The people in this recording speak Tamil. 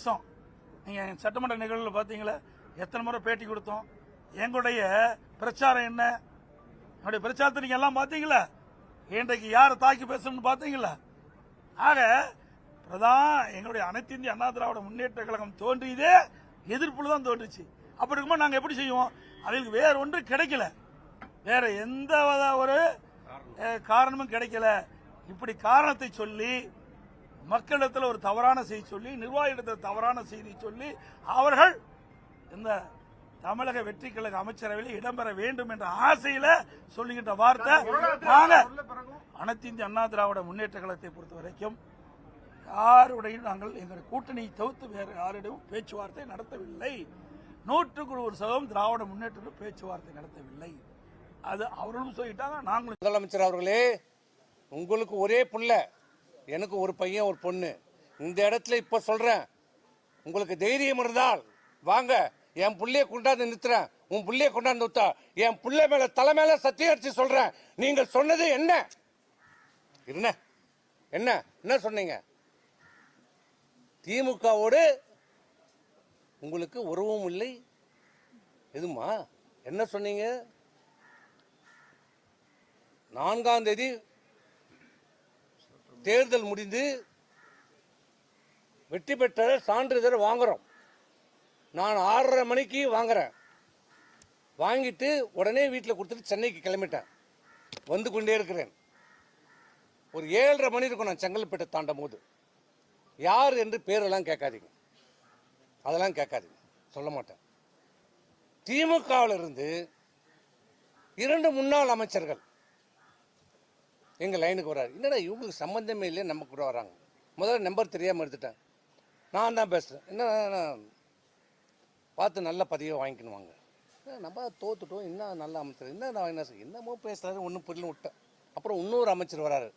வருஷம் நீங்கள் சட்டமன்ற நிகழ்வில் பார்த்தீங்களா, எத்தனை முறை பேட்டி கொடுத்தோம். எங்களுடைய பிரச்சாரம் என்ன, என்னுடைய பிரச்சாரத்தை நீங்கள் எல்லாம் பார்த்தீங்களா? இன்றைக்கு யாரை தாக்கி பேசணும்னு பார்த்தீங்களா? ஆக எங்களுடைய அனைத்து இந்திய அண்ணா திராவிட முன்னேற்ற கழகம் தோன்றியதே எதிர்ப்புல தான் தோன்றுச்சு. அப்படி இருக்கும்போது நாங்கள் எப்படி செய்வோம்? அவங்களுக்கு வேற ஒன்று கிடைக்கல, வேற எந்த ஒரு காரணமும் கிடைக்கல. இப்படி காரணத்தை சொல்லி மக்களிடத்தில் ஒரு தவறான செய்தி சொல்லி, நிர்வாகிடத்தில் தவறான செய்தி சொல்லி, அவர்கள் இந்த தமிழக வெற்றி கழக அமைச்சரவையில் இடம்பெற வேண்டும் என்ற ஆசையில சொல்லுகின்ற வார்த்தை. அனைத்து இந்திய அண்ணா திராவிட முன்னேற்ற கழகத்தை பொறுத்த வரைக்கும் யாருடையும் நாங்கள் எங்கள் கூட்டணியை தவிர்த்து வேறு யாரிடமும் பேச்சுவார்த்தை நடத்தவில்லை. 100% திராவிட முன்னேற்ற பேச்சுவார்த்தை நடத்தவில்லை. அது அவர்களும் சொல்லிட்டாங்க, நாங்களும். முதலமைச்சர் அவர்களே, உங்களுக்கு ஒரே புள்ள, எனக்கு ஒரு பையன் ஒரு பொண்ணு. இந்த இடத்துல இப்ப சொல்றேன், உங்களுக்கு தைரியம் இருந்தால் வாங்க, என் புள்ளைய கொண்டாந்து நிறுத்துறேன், உன் புள்ளைய கொண்டாந்து நிறுத்தா, என் புள்ள மேல தலை மேல சத்தியம் அடிச்சு சொல்றேன். நீங்கள் சொன்னது என்ன என்ன என்ன என்ன சொன்னீங்க? திமுகவோடு உங்களுக்கு உறவும் இல்லை எதுமா? என்ன சொன்னீங்க? 4ஆம் தேதி தேர்தல் முடிந்து வெற்றி பெற்ற சான்றிதழ் வாங்குறோம். நான் 6:30 மணிக்கு வாங்குறேன். வாங்கிட்டு உடனே வீட்டில் கொடுத்துட்டு சென்னைக்கு கிளம்பிட்டேன். வந்து கொண்டே இருக்கிறேன். ஒரு 7:30 மணி இருக்கும் நான் செங்கல்பேட்டை தாண்டும் போது. யார் என்று பேரெல்லாம் கேட்காதீங்க, அதெல்லாம் கேட்காதீங்க, சொல்ல மாட்டேன். திமுகவிலிருந்து 2 முன்னாள் அமைச்சர்கள் எங்கள் லைனுக்கு வர்றாரு. என்னடா இவங்களுக்கு சம்பந்தமே இல்லையே, நம்ம கூட வராங்க. முதல்ல நம்பர் தெரியாமல் எடுத்துட்டேன். நான் தான் பேசுகிறேன். என்ன பார்த்து நல்ல பதிவை வாங்கிக்கணும் வாங்க. நம்ம தோத்துட்டோம், என்ன நல்ல அமைச்சர், என்னமோ பேசுகிறாரு, ஒன்றும் புரியல விட்டேன். அப்புறம் இன்னொரு அமைச்சர் வராரு.